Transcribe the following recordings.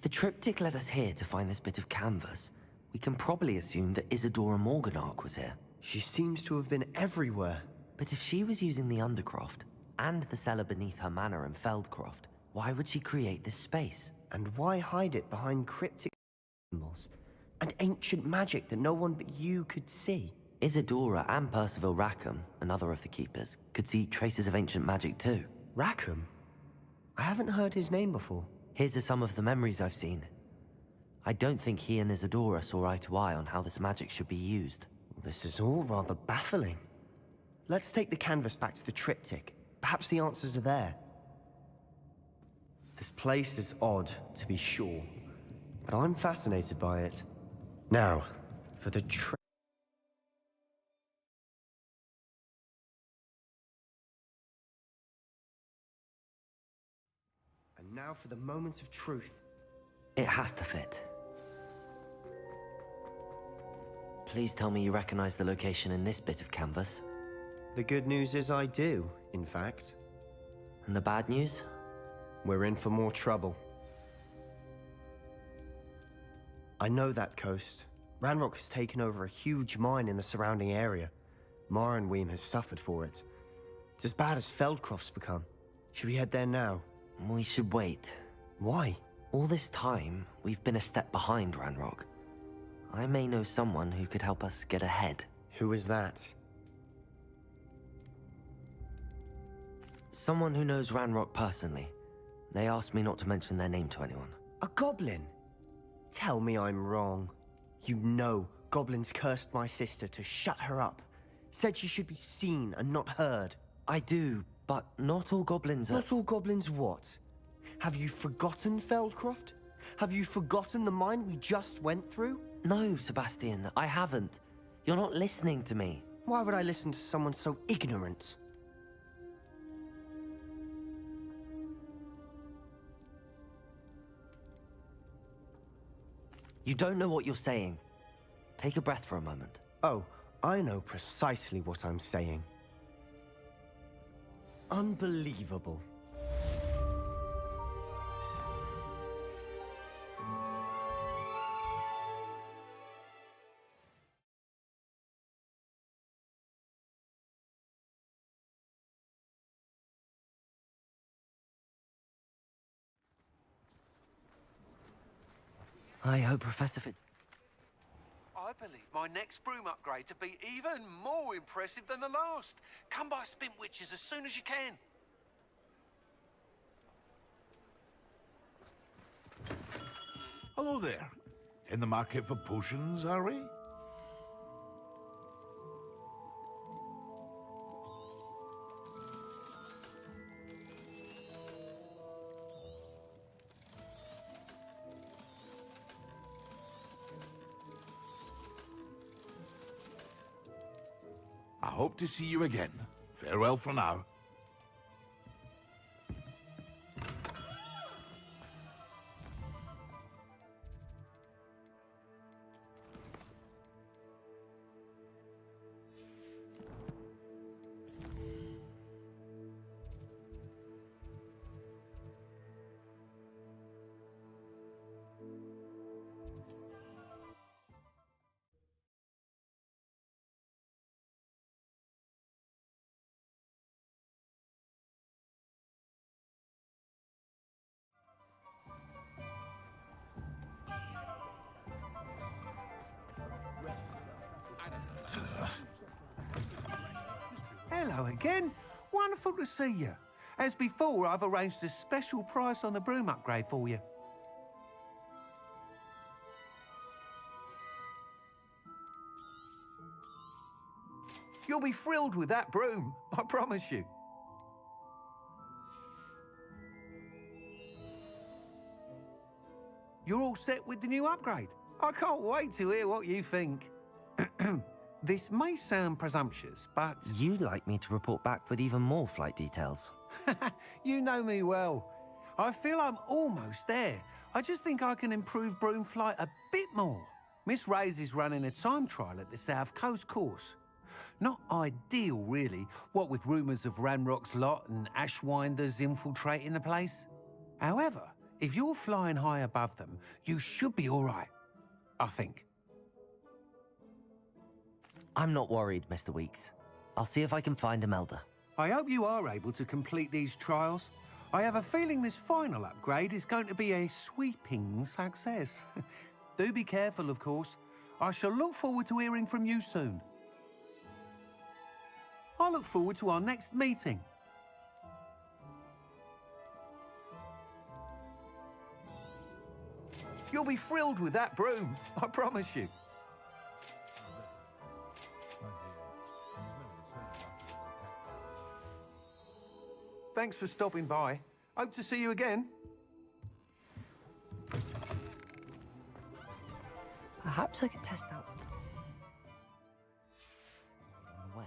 the triptych led us here to find this bit of canvas, we can probably assume that Isadora Morganach was here. She seems to have been everywhere. But if she was using the Undercroft, and the cellar beneath her manor in Feldcroft, why would she create this space? And why hide it behind cryptic symbols and ancient magic that no one but you could see? Isadora and Percival Rackham, another of the Keepers, could see traces of ancient magic too. Rackham? I haven't heard his name before. Here's some of the memories I've seen. I don't think he and Isadora saw eye to eye on how this magic should be used. This is all rather baffling. Let's take the canvas back to the triptych. Perhaps the answers are there. This place is odd, to be sure, but I'm fascinated by it. Now, for the And now for the moments of truth. It has to fit. Please tell me you recognize the location in this bit of canvas. The good news is I do, in fact. And the bad news? We're in for more trouble. I know that coast. Ranrock has taken over a huge mine in the surrounding area. Marrenweem has suffered for it. It's as bad as Feldcroft's become. Should we head there now? We should wait. Why? All this time, we've been a step behind Ranrock. I may know someone who could help us get ahead. Who is that? Someone who knows Ranrock personally. They asked me not to mention their name to anyone. A goblin? Tell me I'm wrong. You know goblins cursed my sister to shut her up. Said she should be seen and not heard. I do, but not all goblins are— Not all goblins what? Have you forgotten Feldcroft? Have you forgotten the mine we just went through? No, Sebastian, I haven't. You're not listening to me. Why would I listen to someone so ignorant? You don't know what you're saying. Take a breath for a moment. Oh, I know precisely what I'm saying. Unbelievable. I hope Professor Fitz— I believe my next broom upgrade to be even more impressive than the last. Come by Spintwitches as soon as you can. Hello there. In the market for potions, are we? I hope to see you again. Farewell for now. Hello again. Wonderful to see you. As before, I've arranged a special price on the broom upgrade for you. You'll be thrilled with that broom, I promise you. You're all set with the new upgrade. I can't wait to hear what you think. This may sound presumptuous, but... You'd like me to report back with even more flight details. You know me well. I feel I'm almost there. I just think I can improve broom flight a bit more. Miss Ray's is running a time trial at the South Coast course. Not ideal, really, what with rumours of Ranrock's lot and Ashwinders infiltrating the place. However, If you're flying high above them, you should be all right. I think. I'm not worried, Mr. Weeks. I'll see if I can find Imelda. I hope you are able to complete these trials. I have a feeling this final upgrade is going to be a sweeping success. Do be careful, of course. I shall look forward to hearing from you soon. I look forward to our next meeting. You'll be thrilled with that broom, I promise you. Thanks for stopping by. Hope to see you again. Perhaps I could test out. Way.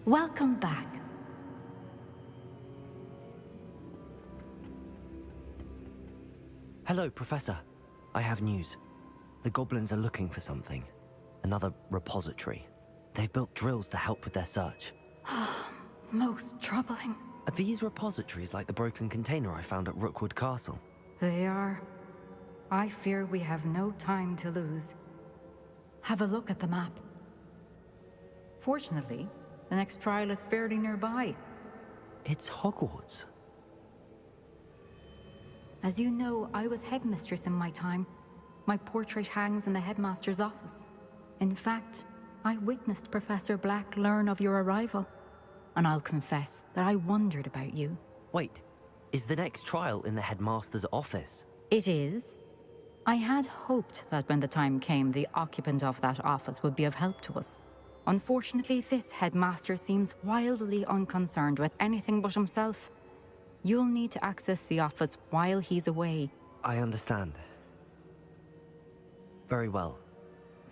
Welcome back. Hello, Professor. I have news. The goblins are looking for something. Another repository. They've built drills to help with their search. Most troubling. Are these repositories like the broken container I found at Rookwood Castle? They are. I fear we have no time to lose. Have a look at the map. Fortunately, the next trial is fairly nearby. It's Hogwarts. As you know, I was headmistress in my time. My portrait hangs in the headmaster's office. In fact, I witnessed Professor Black learn of your arrival. And I'll confess that I wondered about you. Wait, is the next trial in the headmaster's office? It is. I had hoped that when the time came, the occupant of that office would be of help to us. Unfortunately, this headmaster seems wildly unconcerned with anything but himself. You'll need to access the office while he's away. I understand. Very well.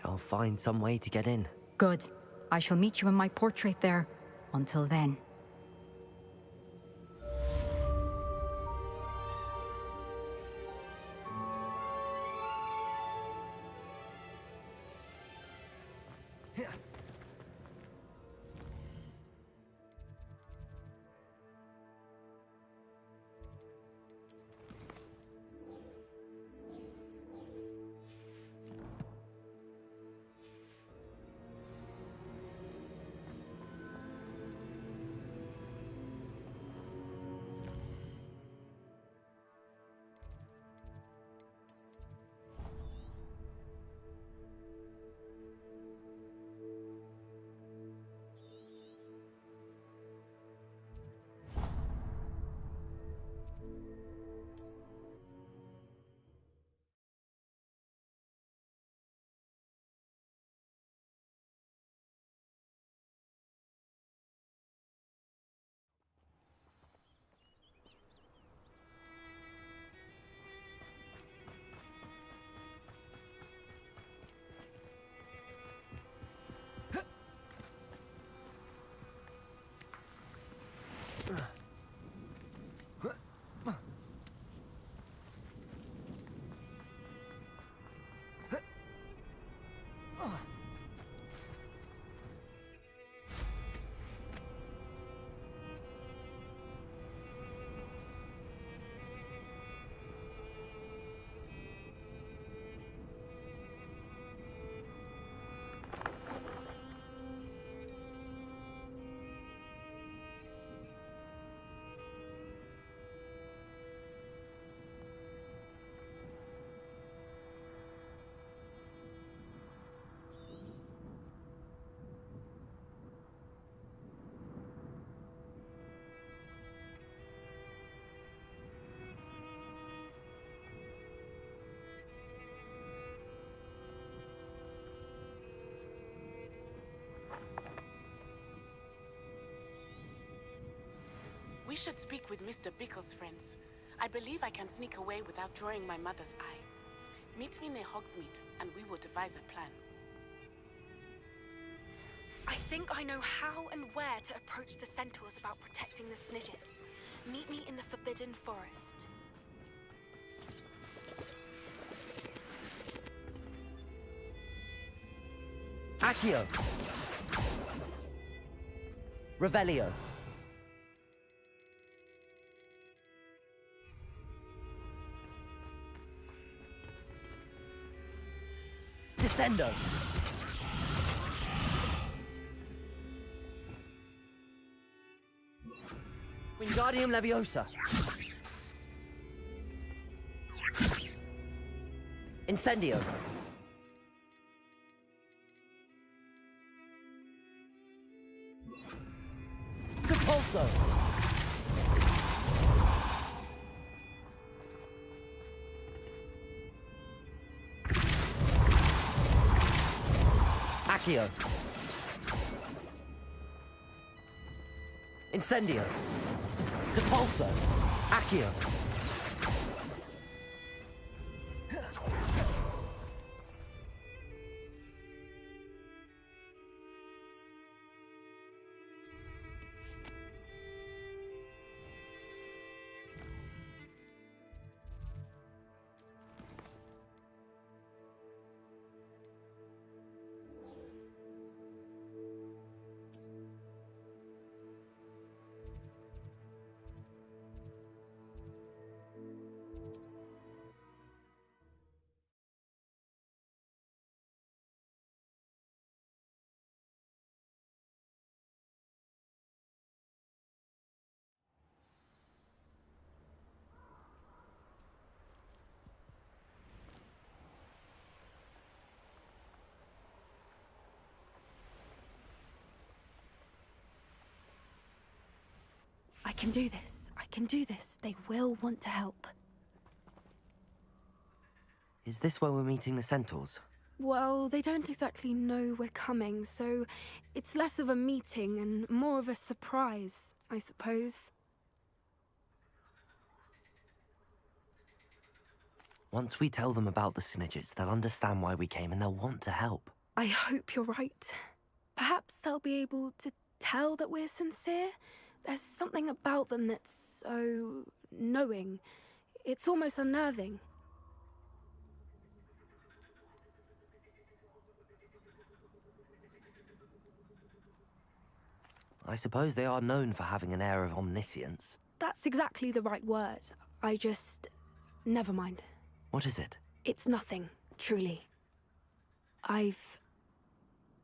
I'll find some way to get in. Good. I shall meet you in my portrait there. Until then. We should speak with Mr. Bickle's friends. I believe I can sneak away without drawing my mother's eye. Meet me near Hogsmeade, and we will devise a plan. I think I know how and where to approach the centaurs about protecting the Snidgets. Meet me in the Forbidden Forest. Accio! Revelio! Descendo! Wingardium Leviosa! Incendio! Repulso! Accio! Incendio! Depulso! Accio! can do this. I can do this. They will want to help. Is this where we're meeting the centaurs? Well, they don't exactly know we're coming, so it's less of a meeting and more of a surprise, I suppose. Once we tell them about the Snidgets, they'll understand why we came and they'll want to help. I hope you're right. Perhaps they'll be able to tell that we're sincere. There's something about them that's so knowing. It's almost unnerving. I suppose they are known for having an air of omniscience. That's exactly the right word. I just... Never mind. What is it? It's nothing, truly.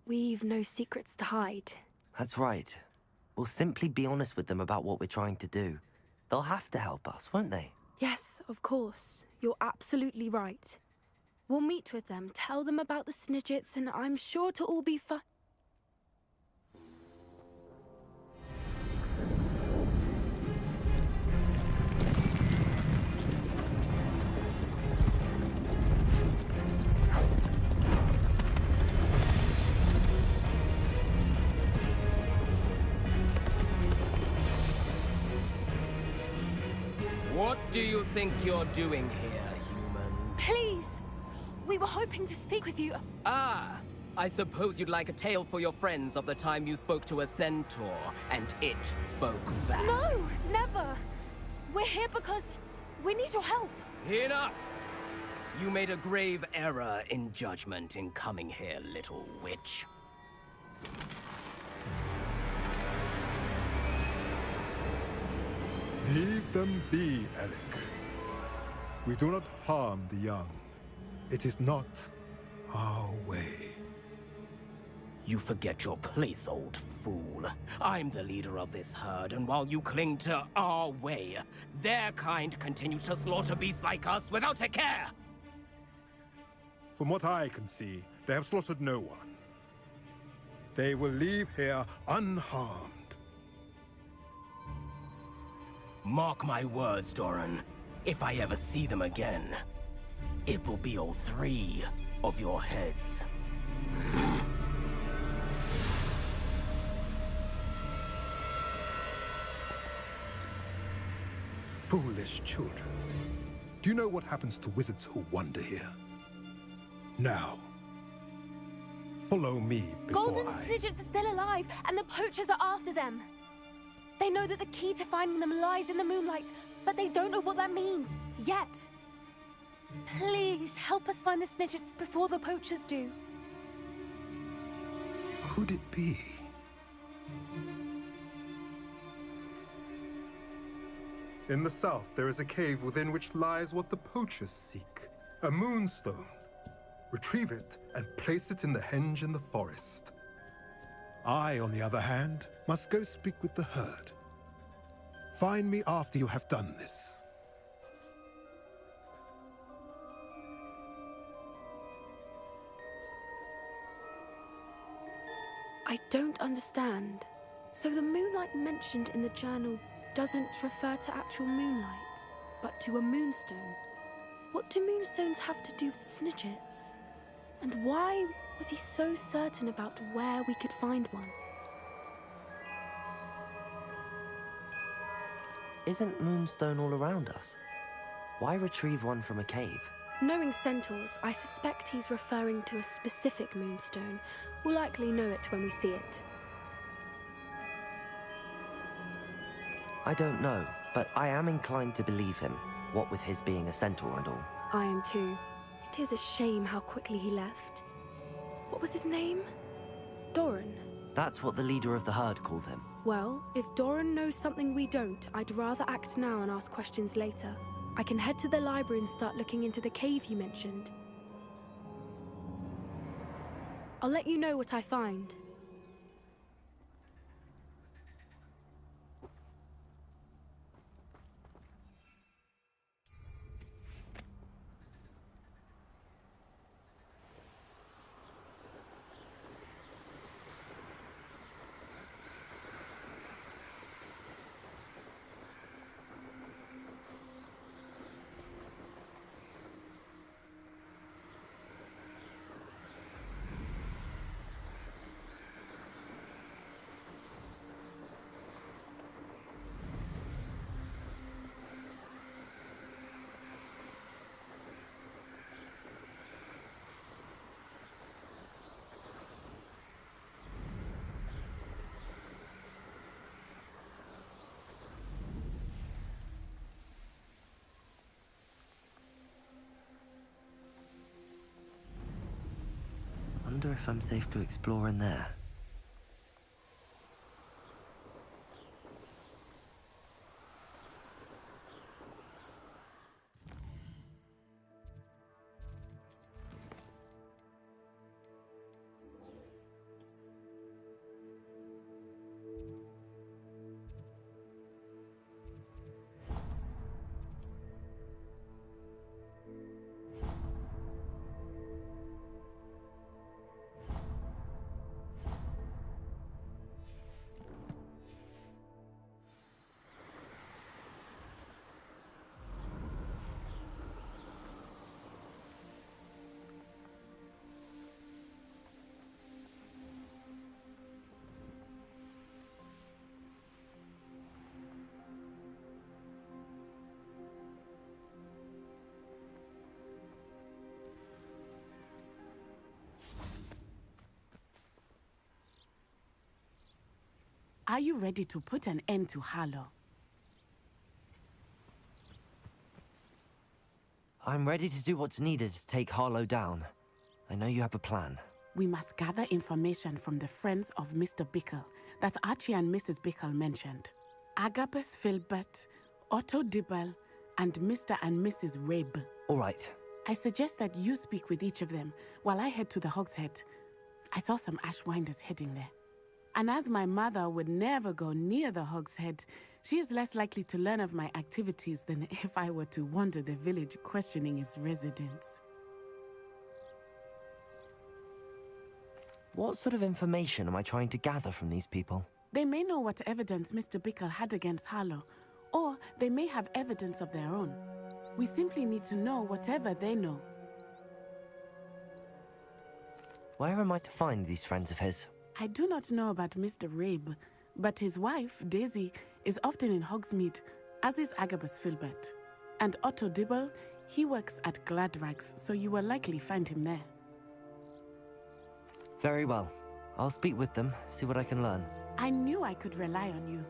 We've no secrets to hide. That's right. We'll simply be honest with them about what we're trying to do. They'll have to help us, won't they? Yes, of course. You're absolutely right. We'll meet with them, tell them about the Snidgets, and I'm sure it'll all be fun. What do you think you're doing here, humans? Please! We were hoping to speak with you. Ah! I suppose you'd like a tale for your friends of the time you spoke to a centaur, and it spoke back. No, never! We're here because we need your help. Enough! You made a grave error in judgment in coming here, little witch. Leave them be, Alec. We do not harm the young. It is not our way. You forget your place, old fool. I'm the leader of this herd, and while you cling to our way, their kind continues to slaughter beasts like us without a care! From what I can see, they have slaughtered no one. They will leave here unharmed. Mark my words, Doran. If I ever see them again, it will be all 3 of your heads. Foolish children. Do you know what happens to wizards who wander here? Now, follow me before Golden Snidgets are still alive, and the poachers are after them. They know that the key to finding them lies in the moonlight, but they don't know what that means, yet. Please, help us find the Snidgets before the poachers do. Could it be? In the south, there is a cave within which lies what the poachers seek. A moonstone. Retrieve it and place it in the henge in the forest. I, on the other hand, must go speak with the herd. Find me after you have done this. I don't understand. So the moonlight mentioned in the journal doesn't refer to actual moonlight, but to a moonstone. What do moonstones have to do with Snidgets? And why was he so certain about where we could find one? Isn't Moonstone all around us? Why retrieve one from a cave? Knowing centaurs, I suspect he's referring to a specific moonstone. We'll likely know it when we see it. I don't know, but I am inclined to believe him, what with his being a centaur and all. I am too. It is a shame how quickly he left. What was his name? Doran. That's what the leader of the herd called him. Well, if Doran knows something we don't, I'd rather act now and ask questions later. I can head to the library and start looking into the cave you mentioned. I'll let you know what I find. wonder if I'm safe to explore in there. Are you ready to put an end to Harlow? I'm ready to do what's needed to take Harlow down. I know you have a plan. We must gather information from the friends of Mr. Bickle that Archie and Mrs. Bickle mentioned. Agabus Filbert, Otto Dibble, and Mr. and Mrs. Rabe. All right. I suggest that you speak with each of them while I head to the Hogshead. I saw some Ashwinders heading there. And as my mother would never go near the Hogshead, she is less likely to learn of my activities than if I were to wander the village questioning its residents. What sort of information am I trying to gather from these people? They may know what evidence Mr. Bickle had against Harlow, or they may have evidence of their own. We simply need to know whatever they know. Where am I to find these friends of his? I do not know about Mr. Rabe, but his wife, Daisy, is often in Hogsmeade, as is Agabus Filbert. And Otto Dibble, he works at Gladrags, so you will likely find him there. Very well. I'll speak with them, see what I can learn. I knew I could rely on you.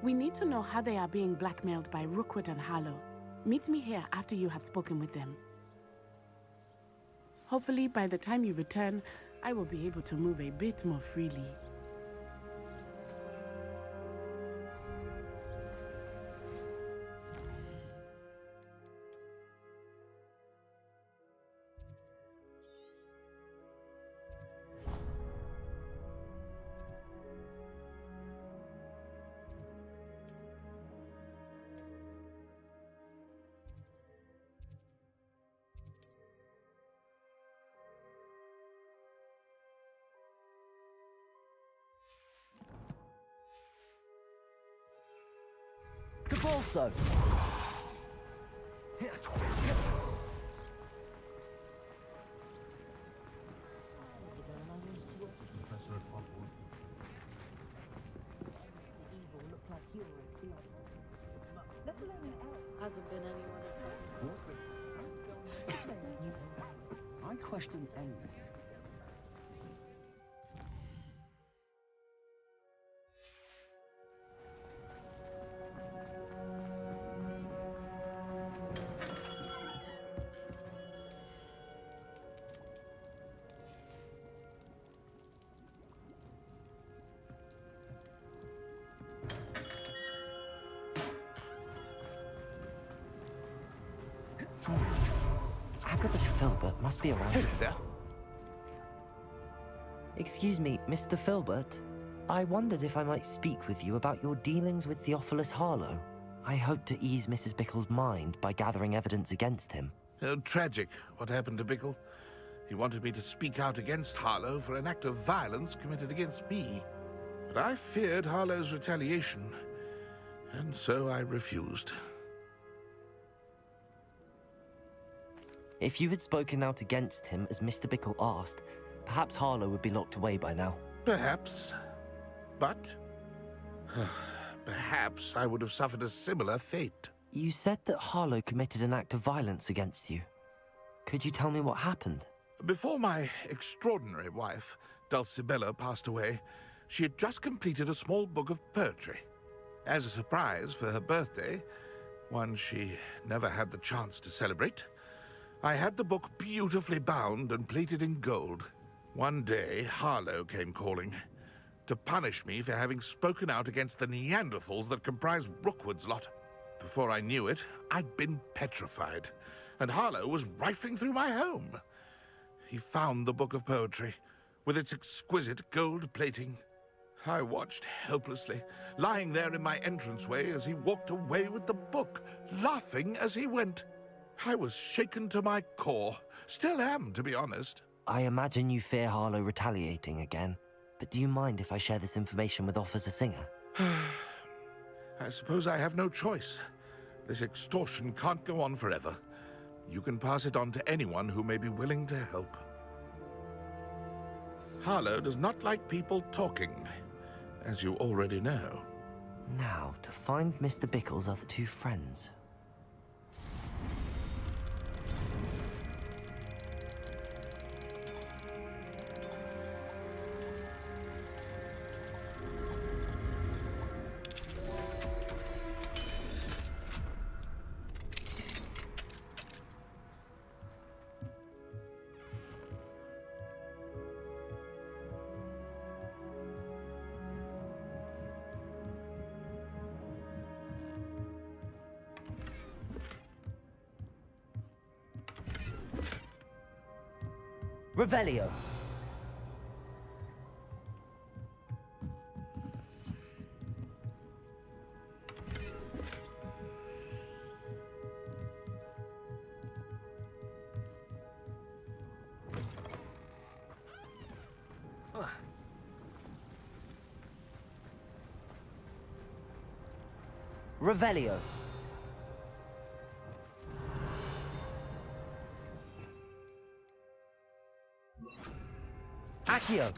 We need to know how they are being blackmailed by Rookwood and Harlow. Meet me here after you have spoken with them. Hopefully, by the time you return, I will be able to move a bit more freely. Also. Hasn't been anyone. I question anything. Agabus Filbert must be around. Hello there. Excuse me, Mr. Filbert. I wondered if I might speak with you about your dealings with Theophilus Harlow. I hope to ease Mrs. Bickle's mind by gathering evidence against him. Tragic, what happened to Bickle. He wanted me to speak out against Harlow for an act of violence committed against me. But I feared Harlow's retaliation, and so I refused. If you had spoken out against him as Mr. Bickle asked, perhaps Harlow would be locked away by now. Perhaps. But perhaps I would have suffered a similar fate. You said that Harlow committed an act of violence against you. Could you tell me what happened? Before my extraordinary wife, Dulcibella, passed away, she had just completed a small book of poetry. As a surprise for her birthday, one she never had the chance to celebrate, I had the book beautifully bound and plated in gold. One day, Harlow came calling to punish me for having spoken out against the Neanderthals that comprise Rookwood's lot. Before I knew it, I'd been petrified, and Harlow was rifling through my home. He found the book of poetry, with its exquisite gold plating. I watched helplessly, lying there in my entranceway as he walked away with the book, laughing as he went. I was shaken to my core. Still am, to be honest. I imagine you fear Harlow retaliating again, but do you mind if I share this information with Officer Singer? I suppose I have no choice. This extortion can't go on forever. You can pass it on to anyone who may be willing to help. Harlow does not like people talking, as you already know. Now, to find Mr. Bickle's other two friends. Revelio. Revelio. Accio.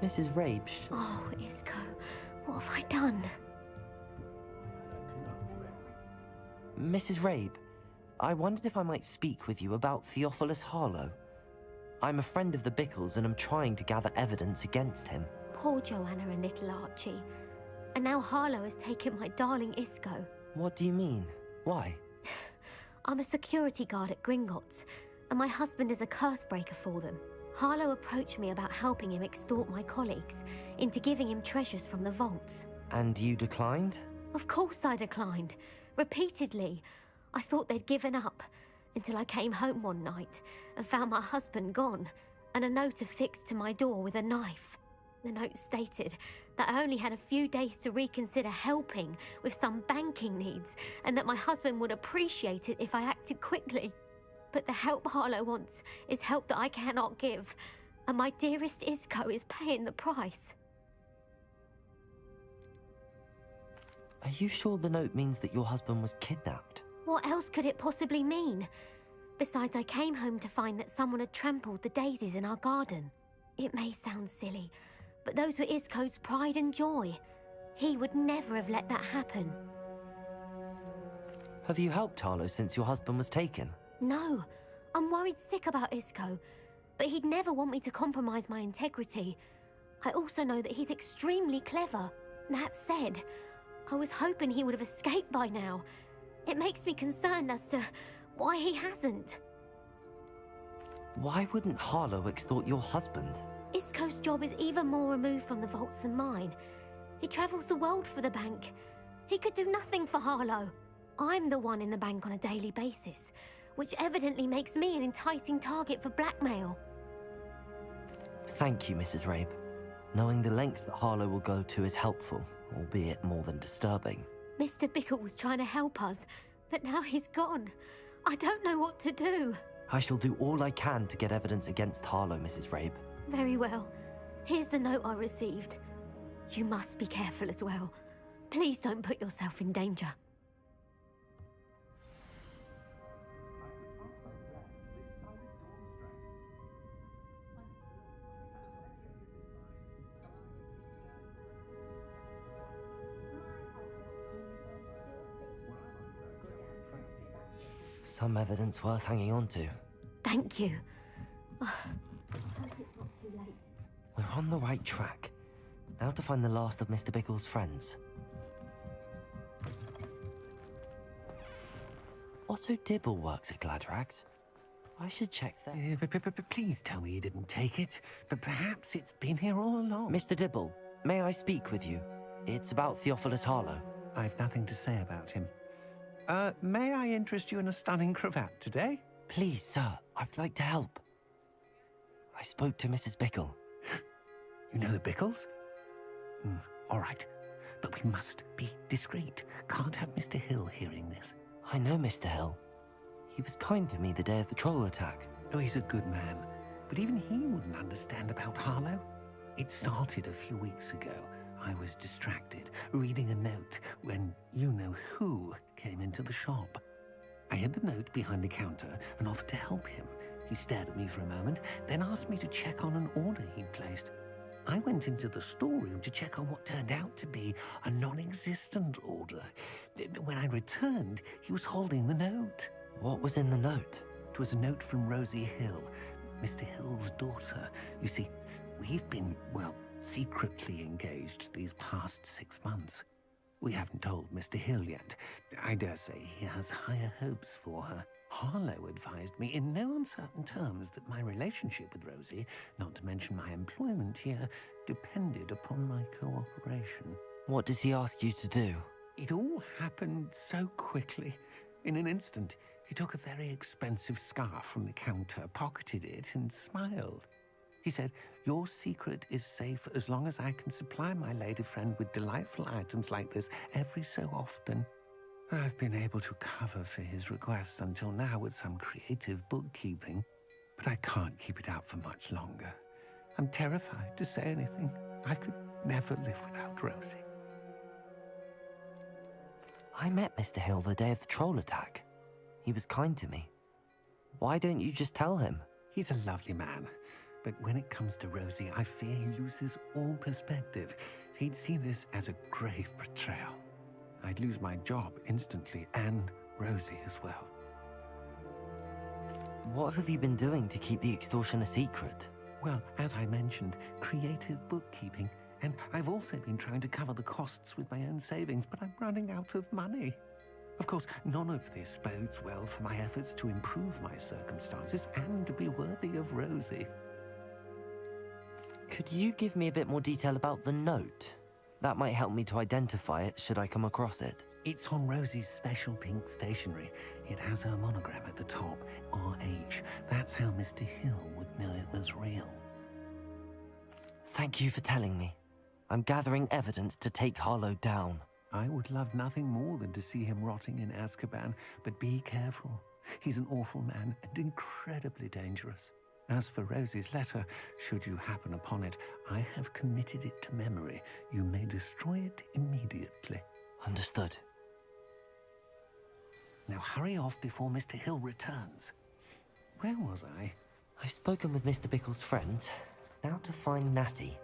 Mrs. Rabe. Oh, Isco, what have I done? Mrs. Rabe, I wondered if I might speak with you about Theophilus Harlow. I'm a friend of the Bickles and am trying to gather evidence against him. Poor Joanna and little Archie. And now Harlow has taken my darling Isco. What do you mean? Why? I'm a security guard at Gringotts, and my husband is a curse breaker for them. Harlow approached me about helping him extort my colleagues into giving him treasures from the vaults. And you declined? Of course I declined. Repeatedly. I thought they'd given up, until I came home one night and found my husband gone, and a note affixed to my door with a knife. The note stated that I only had a few days to reconsider helping with some banking needs, and that my husband would appreciate it if I acted quickly. But the help Harlow wants is help that I cannot give, and my dearest Isco is paying the price. Are you sure the note means that your husband was kidnapped? What else could it possibly mean? Besides, I came home to find that someone had trampled the daisies in our garden. It may sound silly, but those were Isco's pride and joy. He would never have let that happen. Have you helped Harlow since your husband was taken? No, I'm worried sick about Isco, but he'd never want me to compromise my integrity. I also know that he's extremely clever. That said, I was hoping he would have escaped by now. It makes me concerned as to why he hasn't. Why wouldn't Harlow extort your husband? Isco's job is even more removed from the vaults than mine. He travels the world for the bank. He could do nothing for Harlow. I'm the one in the bank on a daily basis, which evidently makes me an enticing target for blackmail. Thank you, Mrs. Rabe. Knowing the lengths that Harlow will go to is helpful, albeit more than disturbing. Mr. Bickle was trying to help us, but now he's gone. I don't know what to do. I shall do all I can to get evidence against Harlow, Mrs. Rabe. Very well. Here's the note I received. You must be careful as well. Please don't put yourself in danger. Some evidence worth hanging on to. Thank you. I hope it's not too late. We're on the right track. Now to find the last of Mr. Bickle's friends. Otto Dibble works at Gladrags. I should check there. Please tell me you didn't take it. But perhaps it's been here all along. Mr. Dibble, may I speak with you? It's about Theophilus Harlow. I've nothing to say about him. May I interest you in a stunning cravat today? Please, sir, I'd like to help. I spoke to Mrs. Bickle. You know the Bickles? All right. But we must be discreet. Can't have Mr. Hill hearing this. I know Mr. Hill. He was kind to me the day of the troll attack. Oh, he's a good man. But even he wouldn't understand about Harlow. It started a few weeks ago. I was distracted, reading a note, when you-know-who came into the shop. I hid the note behind the counter and offered to help him. He stared at me for a moment, then asked me to check on an order he'd placed. I went into the storeroom to check on what turned out to be a non-existent order. When I returned, he was holding the note. What was in the note? It was a note from Rosie Hill, Mr. Hill's daughter. You see, we've been, well, secretly engaged these past 6 months. We haven't told Mr. Hill yet. I dare say he has higher hopes for her. Harlow advised me in no uncertain terms that my relationship with Rosie, not to mention my employment here, depended upon my cooperation. What does he ask you to do? It all happened so quickly. In an instant, he took a very expensive scarf from the counter, pocketed it, and smiled. He said, "Your secret is safe as long as I can supply my lady friend with delightful items like this every so often." I've been able to cover for his requests until now with some creative bookkeeping, but I can't keep it up for much longer. I'm terrified to say anything. I could never live without Rosie. I met Mr. Hill the day of the troll attack. He was kind to me. Why don't you just tell him? He's a lovely man, but when it comes to Rosie, I fear he loses all perspective. He'd see this as a grave betrayal. I'd lose my job instantly, and Rosie as well. What have you been doing to keep the extortion a secret? Well, as I mentioned, creative bookkeeping. And I've also been trying to cover the costs with my own savings, but I'm running out of money. Of course, none of this bodes well for my efforts to improve my circumstances and to be worthy of Rosie. Could you give me a bit more detail about the note? That might help me to identify it should I come across it. It's on Rosie's special pink stationery. It has her monogram at the top, RH. That's how Mr. Hill would know it was real. Thank you for telling me. I'm gathering evidence to take Harlow down. I would love nothing more than to see him rotting in Azkaban, but be careful. He's an awful man and incredibly dangerous. As for Rosie's letter, should you happen upon it, I have committed it to memory. You may destroy it immediately. Understood. Now hurry off before Mr. Hill returns. Where was I? I've spoken with Mr. Bickle's friend. Now to find Natty.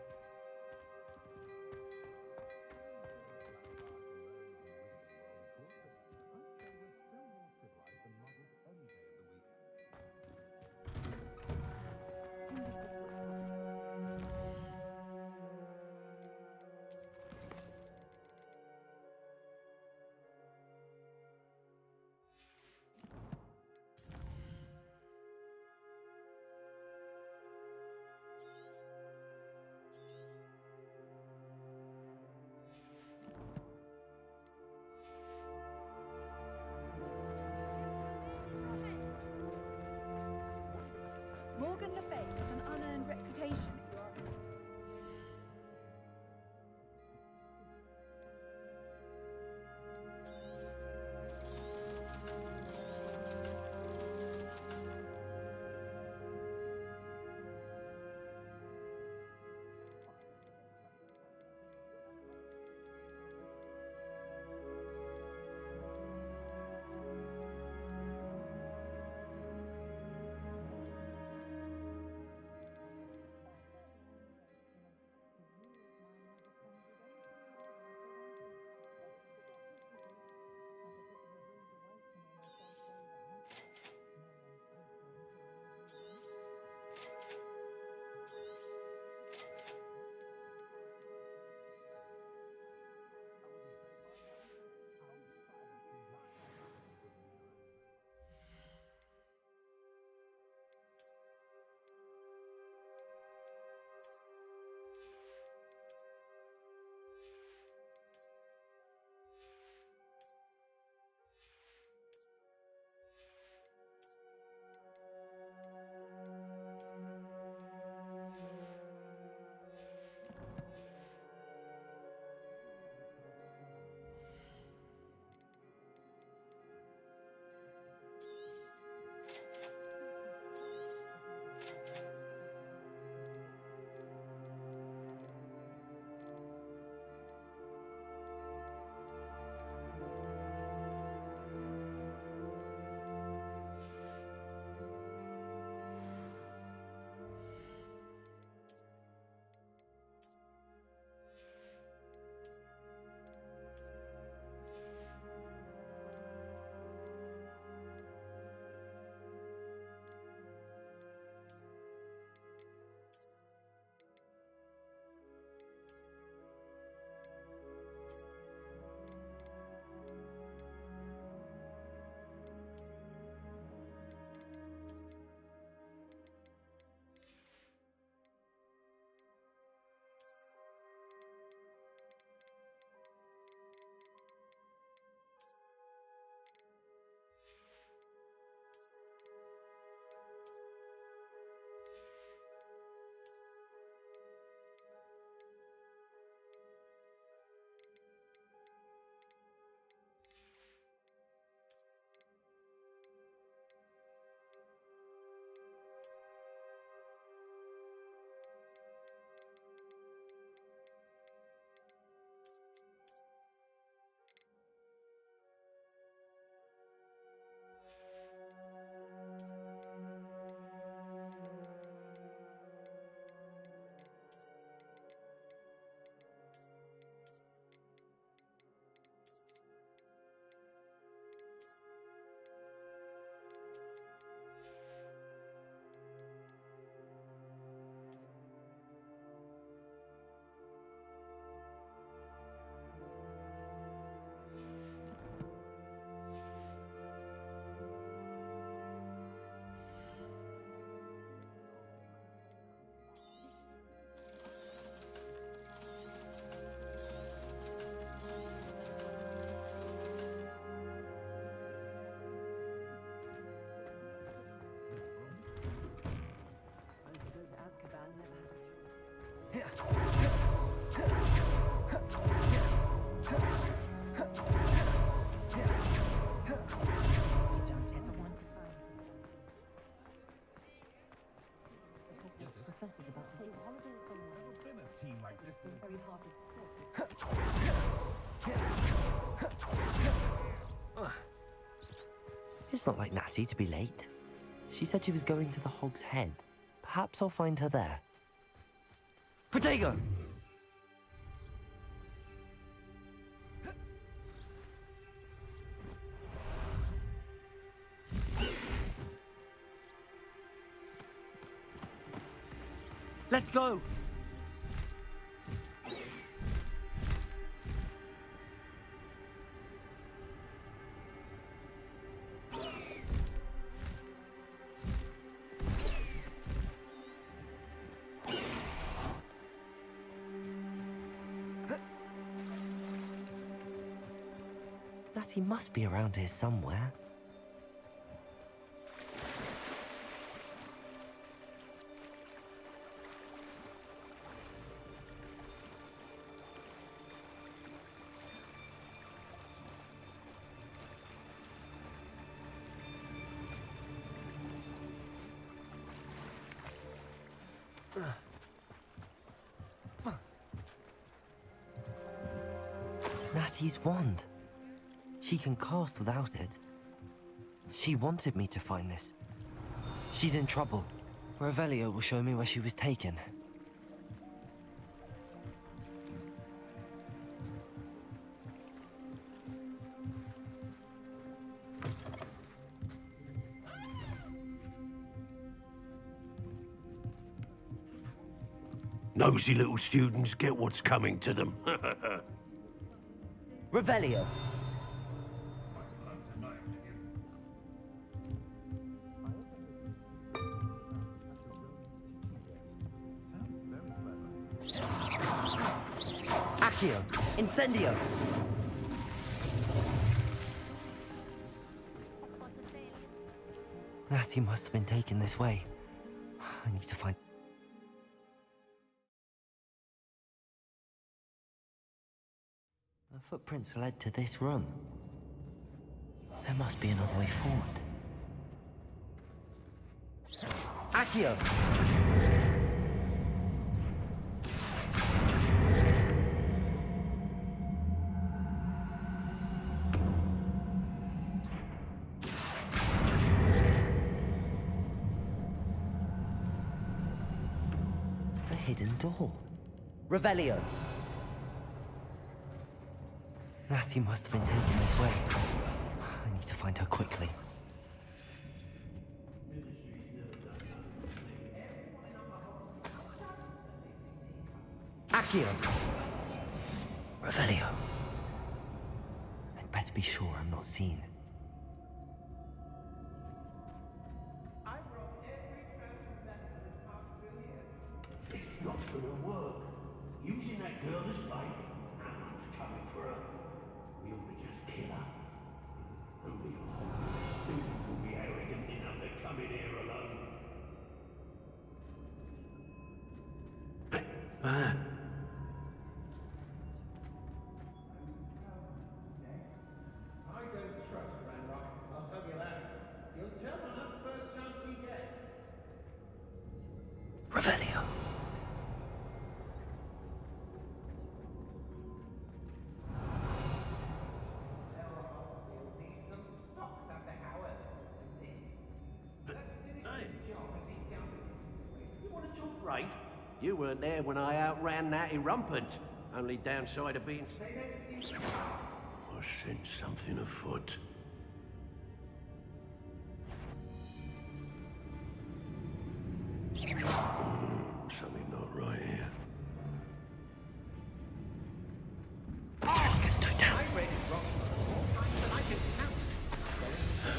It's not like Natty to be late. She said she was going to the Hog's Head. Perhaps I'll find her there. Protego! Let's go! Natty must be around here somewhere. Natty's wand. She can cast without it. She wanted me to find this. She's in trouble. Revelio will show me where she was taken. Nosy little students get what's coming to them. Revelio! Accio! Incendio! Natty must have been taken this way. I need to find... The footprints led to this room. There must be another way forward. Accio! The hidden door. Revelio! Natty must have been taken this way. I need to find her quickly. Accio! Revelio. I'd better be sure I'm not seen. It's not gonna work. Using that girl as bait, no one's coming for her. We ought to just kill her. Only a Hogwarts student will be arrogant enough to come in here alone. I don't trust Ranrock, I'll tell you that. He'll tell on us first chance he gets. Revelio. Right. You weren't there when I outran Natty Rumpant. Only downside of being... I sense something afoot. Something not right here.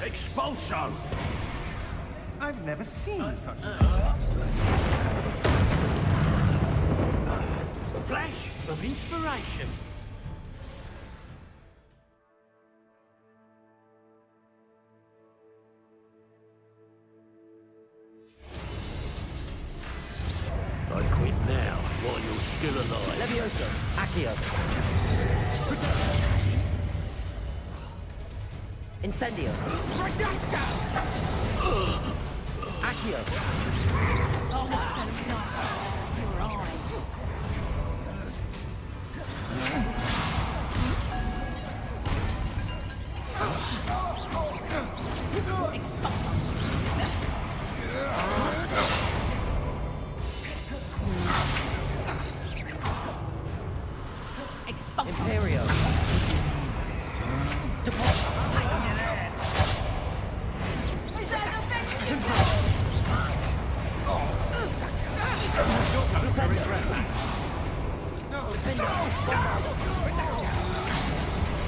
Expulso! I've never seen such Flash of inspiration. I quit now, while you're still alive. Levioso. Accio. Incendio. Accio. Oh, what's going on? Your eyes.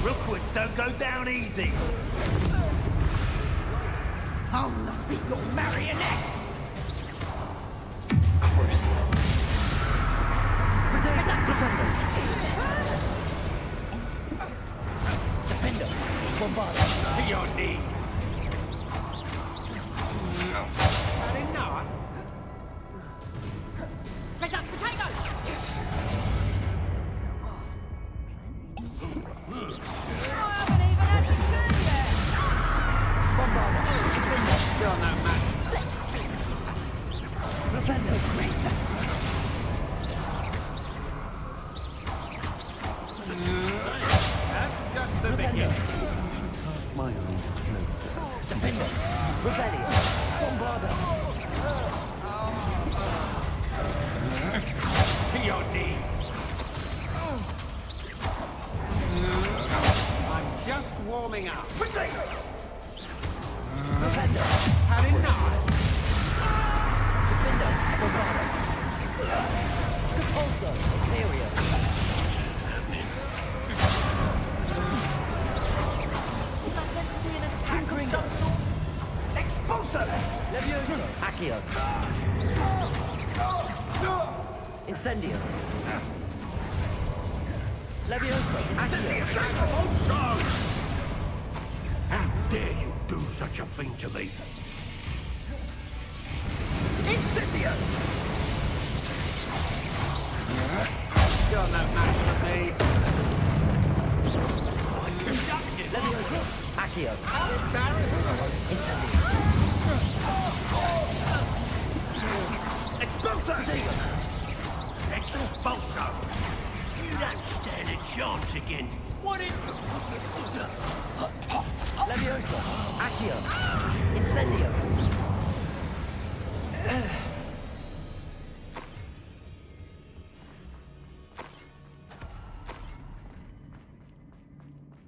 Rookwoods don't go down easy. I'll not be your marionette! Crucial. Defender! Bombard! To your knees. Had enough? Red up potatoes! Still no match. That's just the beginning. My eyes closer. Defender. Rebellion. Bombarda. To your knees. I'm just warming up. Defender. Had enough? Defender. Bombarda. Repulsor. Imperial. Was that meant to be an attack of some sort? Expulso! Levioso. Accio. Incendio. Levioso. Accio. How dare you do such a thing to me? Incendio! You're no match for me. Levioso. Accio. How embarrassing! Incendio. Expulso! Expulso! You don't stand a chance against... What is... Levioso. Accio. Incendio.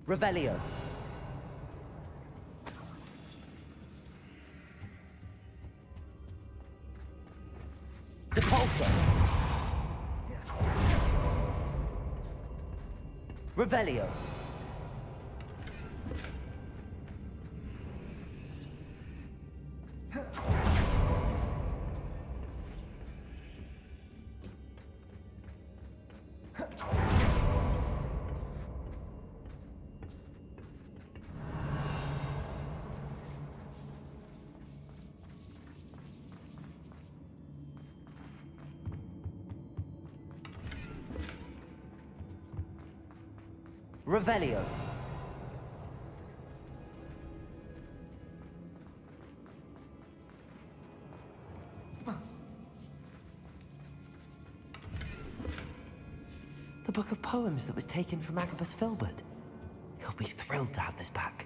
Revelio. Depulso. Revelio. Revelio. The book of poems that was taken from Agabus Filbert. He'll be thrilled to have this back.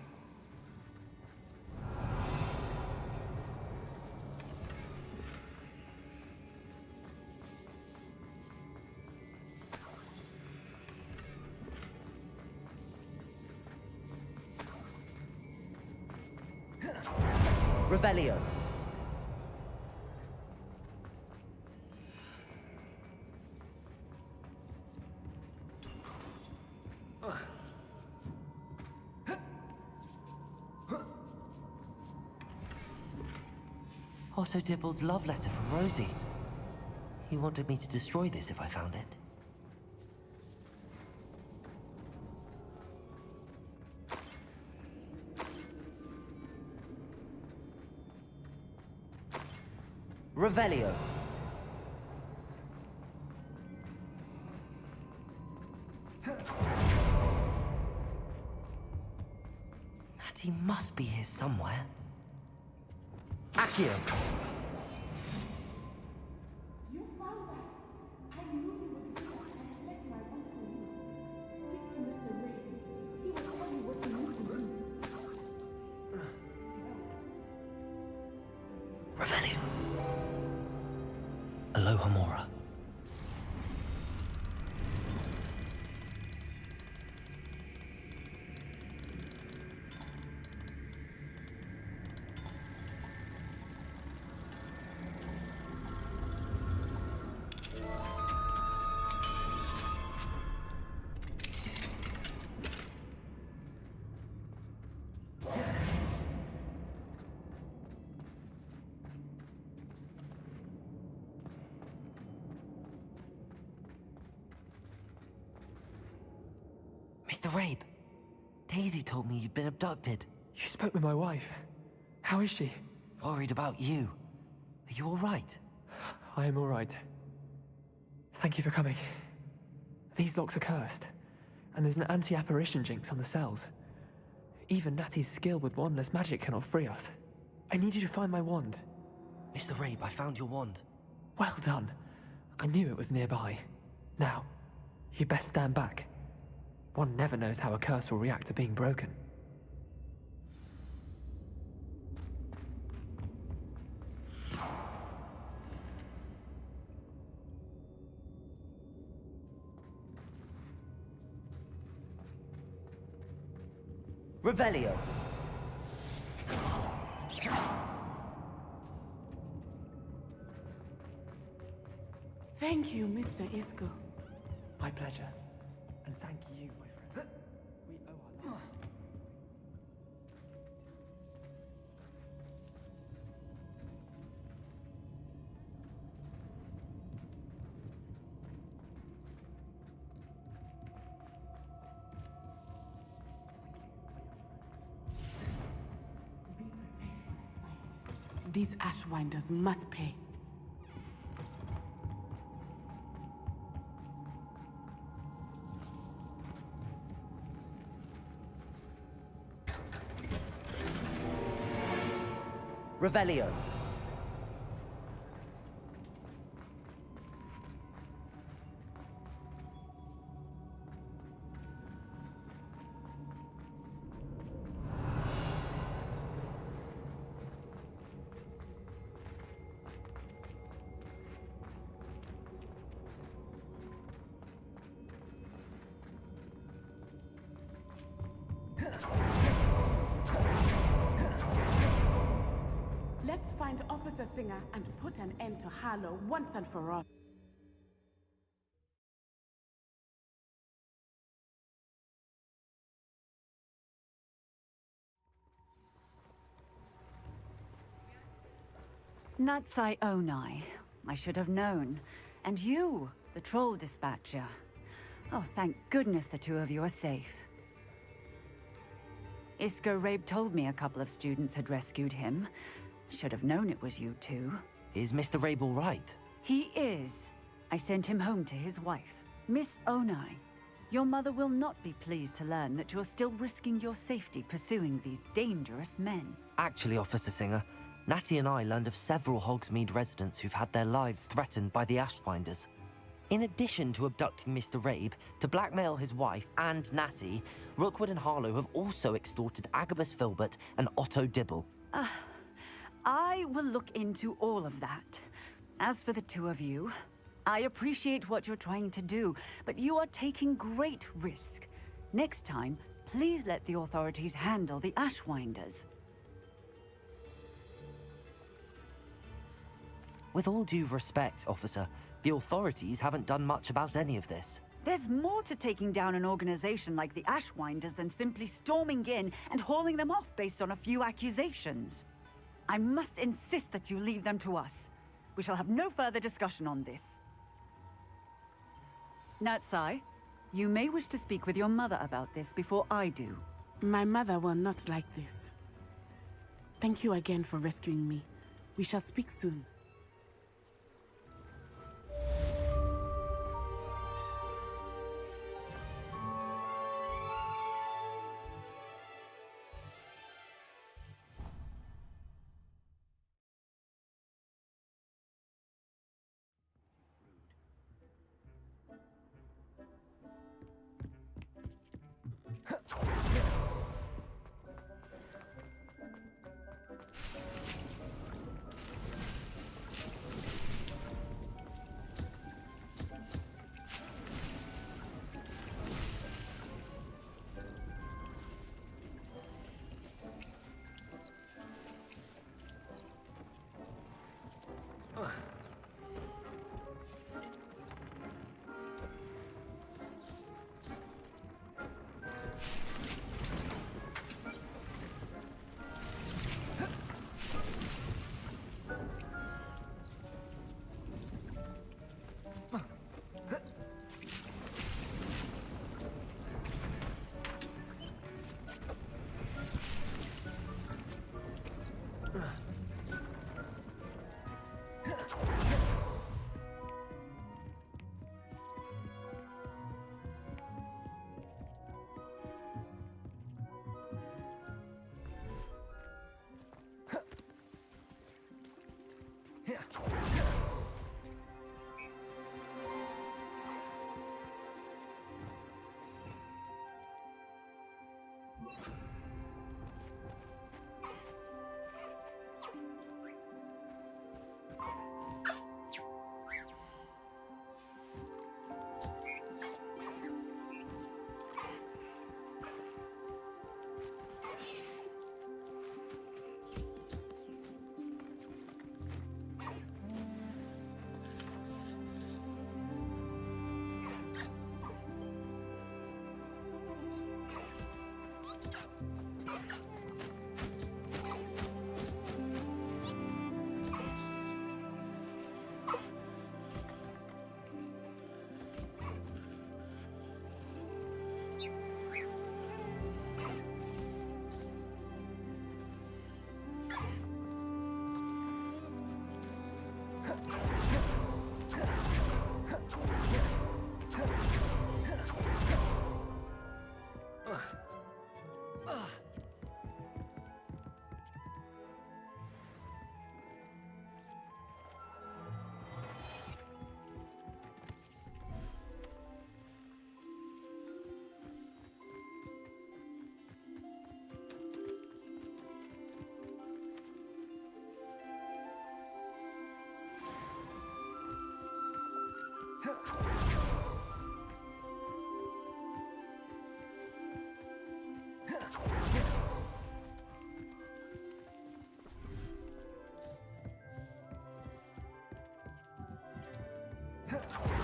Revelio. Otto Dibble's love letter from Rosie. He wanted me to destroy this if I found it. Revelio. Natty must be here somewhere. Accio. You found us. I knew you would do that. I have left my word for you. Speak to Mr. Ray. He will tell you what you need to do. Revelio. Aloha Mora. Mr. Rabe, Daisy told me you'd been abducted. You spoke with my wife. How is she? Worried about you. Are you all right? I am all right. Thank you for coming. These locks are cursed, and there's an anti-apparition jinx on the cells. Even Natty's skill with wandless magic cannot free us. I need you to find my wand. Mr. Rabe, I found your wand. Well done. I knew it was nearby. Now, you best stand back. One never knows how a curse will react to being broken. Revelio. Thank you, Mr. Isco. My pleasure. And thank you, my friend. We owe our lives. These Ashwinders must pay. Revelio. Let's find Officer Singer and put an end to Harlow once and for all. Natsai Onai. I should have known. And you, the troll dispatcher. Oh, thank goodness the two of you are safe. Isco Rabe told me a couple of students had rescued him. Should have known it was you two. Is Mr. Rabe all right? He is. I sent him home to his wife. Miss Onai, your mother will not be pleased to learn that you're still risking your safety pursuing these dangerous men. Actually, Officer Singer, Natty and I learned of several Hogsmeade residents who've had their lives threatened by the Ashwinders. In addition to abducting Mr. Rabe to blackmail his wife and Natty, Rookwood and Harlow have also extorted Agabus Filbert and Otto Dibble. I will look into all of that. As for the two of you, I appreciate what you're trying to do, but you are taking great risk. Next time, please let the authorities handle the Ashwinders. With all due respect, officer, the authorities haven't done much about any of this. There's more to taking down an organization like the Ashwinders than simply storming in and hauling them off based on a few accusations. I must insist that you leave them to us. We shall have no further discussion on this. Natsai, you may wish to speak with your mother about this before I do. My mother will not like this. Thank you again for rescuing me. We shall speak soon. Huh.